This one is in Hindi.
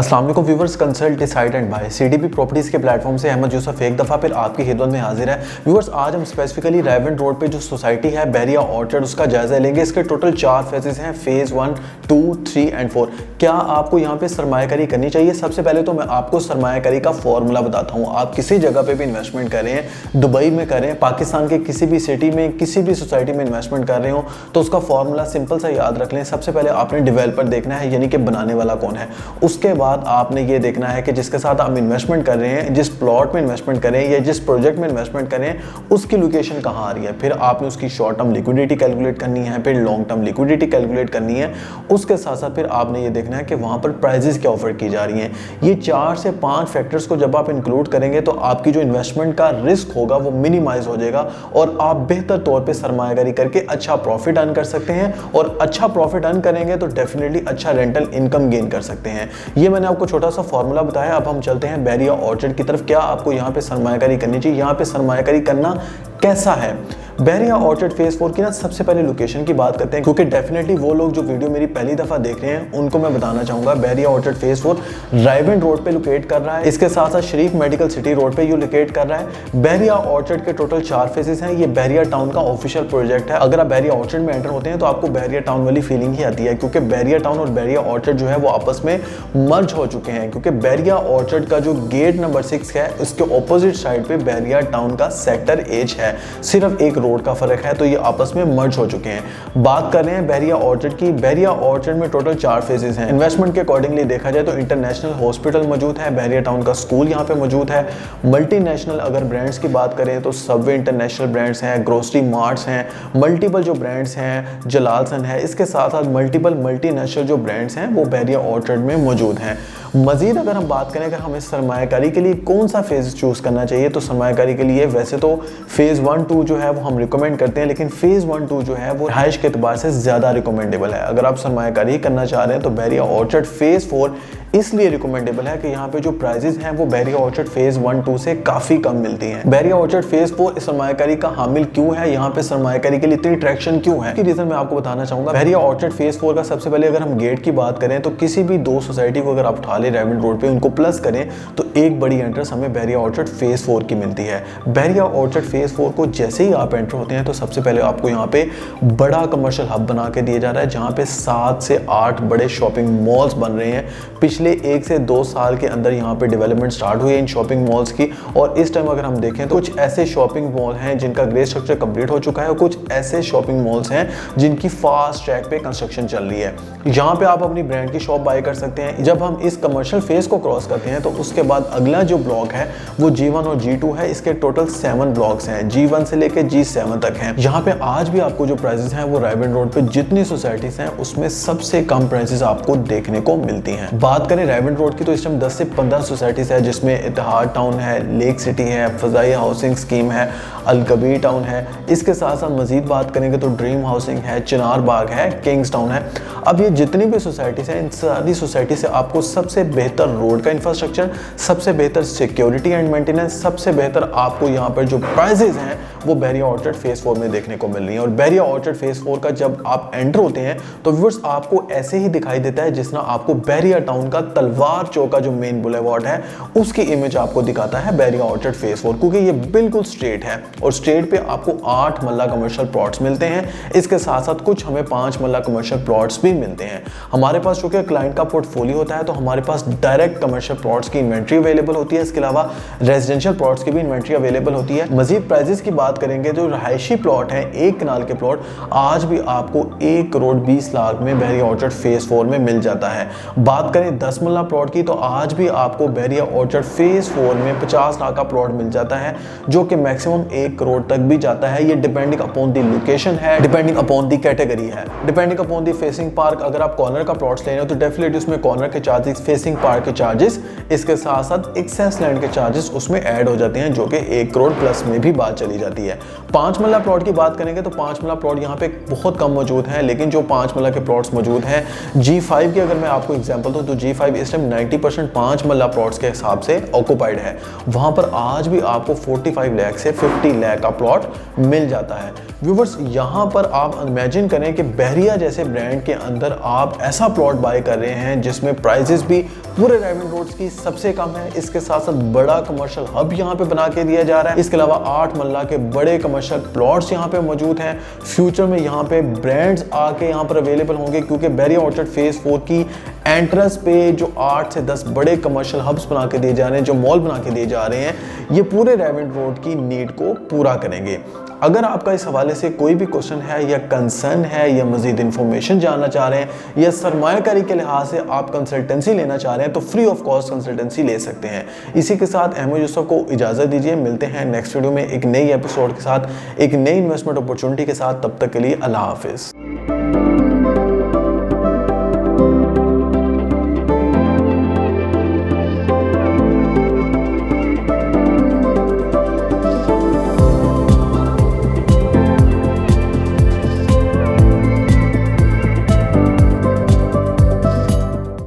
अस्सलाम वालेकुम viewers, consult decide and buy CDP properties के प्लेटफॉर्म से अहमद यूसुफ एक दफ़ा फिर आपकी खिदमत में हाजिर है। व्यूवर्स, आज हम स्पेसिफिकली रेवेंट रोड पे जो सोसाइटी है बैरिया ऑर्चर्ड, उसका जायजा लेंगे। इसके टोटल 4 फेजेस हैं, फेज़ 1, 2, 3 एंड 4। क्या आपको यहाँ पे सरमायाकारी करनी चाहिए? सबसे पहले तो मैं आपको सरमायाकारी का फॉर्मूला बताता हूँ। आप किसी जगह पे भी इन्वेस्टमेंट कर रहे हैं, दुबई में कर रहे हैं, पाकिस्तान के किसी भी सिटी में, किसी भी सोसाइटी में इन्वेस्टमेंट कर रहे हो, तो उसका फॉर्मूला सिंपल सा याद रख लें। सबसे पहले आपने डेवलपर देखना है, यानी कि बनाने वाला कौन है। उसके बाद आपने ये देखना है कि जिसके साथ आप इन्वेस्टमेंट कर रहे हैं, जिस प्लॉट में इन्वेस्टमेंट कर रहे हैं या जिस प्रोजेक्ट में इन्वेस्टमेंट कर रहे हैं, उसकी लोकेशन कहाँ आ रही है। फिर आपने उसकी शॉर्ट टर्म लिक्विडिटी कैलकुलेट करनी है, फिर लॉन्ग टर्म लिक्विडिटी कैलकुलेट करनी है। उसके साथ साथ फिर आपने ये देखना है कि वहाँ पर प्राइजेस क्या ऑफर की जा रही हैं। ये 4 से 5 फैक्टर्स को जब आप इंक्लूड करेंगे तो आपकी जो इन्वेस्टमेंट का रिस्क होगा वो मिनिमाइज हो जाएगा और आप बेहतर तौर पर सरमायाकारी करके अच्छा प्रॉफिट अर्न कर सकते हैं। और अच्छा प्रॉफिट अर्न करेंगे तो डेफिनेटली अच्छा रेंटल इनकम गेन कर सकते हैं। ये मैंने आपको छोटा सा फॉर्मूला बताया। अब हम चलते हैं बैरिया ऑर्चर्ड की तरफ। क्या आपको यहाँ पे सरमायाकारी करनी चाहिए, यहाँ पे सरमायाकारी करना कैसा है। बैरिया ऑर्चर्ड फेज 4 की ना सबसे पहले लोकेशन की बात करते हैं, क्योंकि डेफिनेटली वो लोग जो वीडियो मेरी पहली दफा देख रहे हैं उनको मैं बताना चाहूंगा। Bairiya orchard phase 4 Raiwind road पे लोकेट कर रहा है। इसके साथ साथ शरीफ मेडिकल सिटी रोड पे ये लोकेट कर रहा है। बैरिया ऑर्चर्ड के टोटल 4 फेजेस हैं। ये बैरिया टाउन का ऑफिशियल प्रोजेक्ट है। अगर आप बैरिया ऑर्चर्ड में एंटर होते हैं तो आपको बैरिया टाउन वाली फीलिंग ही आती है, क्योंकि बैरिया टाउन और बैरिया ऑर्चर्ड जो है वो आपस में मर्ज हो चुके हैं। क्योंकि बैरिया ऑर्चर्ड का जो गेट नंबर 6 है उसके ऑपोजिट साइड पे बैरिया टाउन का सेक्टर एच है। सिर्फ एक रोड का फर्क है, तो ये आपस में मर्ज हो चुके हैं। बात कर रहे हैं बैरिया ऑर्चर्ड की। बैरिया ऑर्चर्ड में टोटल 4 फेजेस हैं। इन्वेस्टमेंट के अकॉर्डिंगली देखा जाए तो इंटरनेशनल हॉस्पिटल मौजूद है, बैरिया टाउन का स्कूल यहाँ पे मौजूद है। मल्टीनेशनल अगर ब्रांड्स की बात करें तो सबवे इंटरनेशनल ब्रांड्स हैं, ग्रोसरी मार्ट्स हैं, मल्टीपल जो ब्रांड्स हैं, जलालसन है। इसके साथ साथ मल्टीपल मल्टीनेशनल जो ब्रांड्स हैं वो बैरिया ऑर्चर्ड में मौजूद हैं। मजीद अगर हम बात करें कि हमें सरमायाकारी के लिए कौन सा फेज चूज करना चाहिए, तो सरमायाकारी के लिए वैसे तो फेज 1, 2 जो है वो हम रिकमेंड करते हैं, लेकिन फेज 1, 2 जो है वो रहायश के एतबार से ज्यादा रिकमेंडेबल है। अगर आप सरमायाकारी करना चाह रहे हैं तो बैरिया ऑर्चर्ड फेज 4 इसलिए रिकमेंडेबल है कि यहाँ पे जो प्राइजेस हैं वो बैरिया ऑर्चर्ड फेज 1, 2 से काफी कम मिलती हैं। बैरिया ऑर्चर्ड फेज 4 सरमायाकारी का हामिल क्यों है, यहाँ पे सरमायाकारी के लिए इतनी ट्रैक्शन क्यों है, इसकी रीजन मैं आपको बताना चाहूंगा। बैरिया ऑर्चर्ड फेज 4 का सबसे पहले अगर हम गेट की बात करें तो किसी भी 2 सोसाइटी को अगर आप उठा ले रेवेंट रोड पे, उनको प्लस करें तो एक बड़ी एंट्रेंस हमें बैरिया ऑर्चर्ड फेज 4 की मिलती है। बैरिया ऑर्चर्ड फेज 4 को जैसे ही आप एंटर होते हैं तो सबसे पहले आपको यहाँ पे बड़ा कमर्शियल हब बना के दिया जा रहा है, जहाँ पे 7 से 8 बड़े शॉपिंग मॉल्स बन रहे हैं। पिछले 1 से 2 साल के अंदर यहाँ पे डेवलपमेंट स्टार्ट हुई है इन शॉपिंग मॉल्स की। और इस टाइम अगर हम देखें तो कुछ ऐसे शॉपिंग मॉल हैं जिनका ग्रे स्ट्रक्चर कंप्लीट हो चुका है और कुछ ऐसे शॉपिंग मॉल्स हैं जिनकी फास्ट ट्रैक पे कंस्ट्रक्शन चल रही है। यहाँ पे आप अपनी ब्रांड की शॉप बाय कर सकते हैं। जब हम इस कमर्शियल फेज को क्रॉस करते हैं तो उसके बाद अगला जो ब्लॉक है वो G1 और G2 है। इसके टोटल 7 ब्लॉक्स हैं, G1 से लेकर G7 तक हैं। यहाँ पे आज भी आपको जो प्राइसेस हैं वो रेवेंट रोड पे जितनी सोसाइटीज हैं उसमें सबसे कम प्राइसेस आपको देखने को मिलती हैं। बात करें रेवेंट रोड की तो इस टाइम 10 से 15 सोसाइटीज है, जिसमें इतिहाद टाउन है, लेक सिटी है, फजाई हाउसिंग स्कीम है, अलकबीर टाउन है। इसके साथ साथ मजीद बात करेंगे तो ड्रीम हाउसिंग है, चिनार बाग है, किंग्स टाउन है। अब ये जितनी भी सोसाइटीज हैं इन सारी सोसाइटी से आपको सबसे बेहतर रोड का इंफ्रास्ट्रक्चर, सबसे बेहतर सिक्योरिटी एंड मेंटेनेंस, सबसे बेहतर आपको यहाँ पर जो प्राइजेज हैं वो बैरिया ऑर्चर्ड फेज 4 में देखने को मिल रही है। और बैरिया ऑर्चर्ड फेज 4 का जब आप एंटर होते हैं तो व्यूअर्स आपको ऐसे ही दिखाई देता है जिसना आपको बैरिया टाउन का तलवार चौक का जो मेन बुलेवार्ड है उसकी इमेज आपको दिखाता है बैरिया ऑर्चर्ड फेज 4, क्योंकि ये बिल्कुल स्ट्रेट है और स्ट्रेट पे आपको 8 मल्ला कमर्शियल प्लॉट्स मिलते हैं। इसके साथ साथ कुछ हमें 5 मल्ला कमर्शियल प्लॉट्स भी मिलते हैं। हमारे पास चूंकि क्लाइंट का पोर्टफोलियो होता है तो हमारे पास डायरेक्ट कमर्शियल प्लॉट्स की इन्वेंट्री अवेलेबल होती है। इसके अलावा रेजिडेंशियल प्लॉट्स की भी इन्वेंट्री अवेलेबल होती है। मजीद प्राइजेस की बात करेंगे जो रहायशी प्लॉट है 1 कनाल के प्लॉट आज भी आपको 1 करोड़ 20 लाख में बैरिया ऑर्चर्ड फेज 4 में मिल जाता है। बात करें 10 मल्ला प्लॉट की तो आज भी आपको बैरिया ऑर्चर्ड फेज 4 में 50 लाख का प्लॉट मिल जाता है, जो कि मैक्सिमम 1 करोड़ तक भी जाता है। ये डिपेंडिंग अपॉन दी लोकेशन है, डिपेंडिंग अपॉन दी कैटेगरी है, depending upon the facing park. अगर आप कॉर्नर का प्लॉट्स ले रहे हो तो डेफिनेटली उसमें कॉर्नर के चार्जेस, फेसिंग पार्क के चार्जेस, इसके साथ साथ एक्सेस लैंड के चार्जेस उसमें ऐड हो जाते हैं, जो कि 1 करोड़ प्लस में भी बात चली जाती है। 5 मल्ला प्लॉट की बात करेंगे तो 5 मल्ला प्लॉट यहाँ पे बहुत कम मौजूद है, लेकिन जो 5 मल्ला के प्लॉट्स मौजूद हैं G5 की अगर मैं आपको एग्जांपल दूं तो G5 इस टाइम 90% 5 मल्ला प्लॉट्स के हिसाब से ऑक्युपाइड है। वहां पर आज भी आपको 45 लाख से 50 लाख का प्लॉट मिल जाता है। व्यूवर्स, यहाँ पर आप इमेजिन करें कि बहरिया जैसे ब्रांड के अंदर आप ऐसा प्लॉट बाय कर रहे हैं जिसमें प्राइजेस भी पूरे रायमंड रोड्स की सबसे कम है। इसके साथ साथ बड़ा कमर्शियल हब यहाँ पे बना के दिया जा रहा है। इसके अलावा 8 मल्ला के बड़े कमर्शियल प्लॉट्स यहाँ पे मौजूद हैं। फ्यूचर में यहाँ पे ब्रांड्स आके यहाँ पर अवेलेबल होंगे, क्योंकि बहरिया ऑर्चर्ड फेज 4 की एंट्रेंस पे जो 8 से 10 बड़े कमर्शियल हब्स बना के दिए जा रहे हैं, जो मॉल बना के दिए जा रहे हैं, ये पूरे रायमंड रोड की नीड को पूरा करेंगे। अगर आपका इस हवाले से कोई भी क्वेश्चन है या कंसर्न है या मजीद इंफॉर्मेशन जानना चाह रहे हैं या सरमायाकारी के लिहाज से आप कंसल्टेंसी लेना चाह रहे हैं तो फ्री ऑफ कॉस्ट कंसल्टेंसी ले सकते हैं। इसी के साथ अहमद यूसुफ को इजाज़त दीजिए। मिलते हैं नेक्स्ट वीडियो में एक नई एपिसोड के साथ, एक नई इन्वेस्टमेंट अपॉर्चुनिटी के साथ। तब तक के लिए अल्लाह हाफिज़।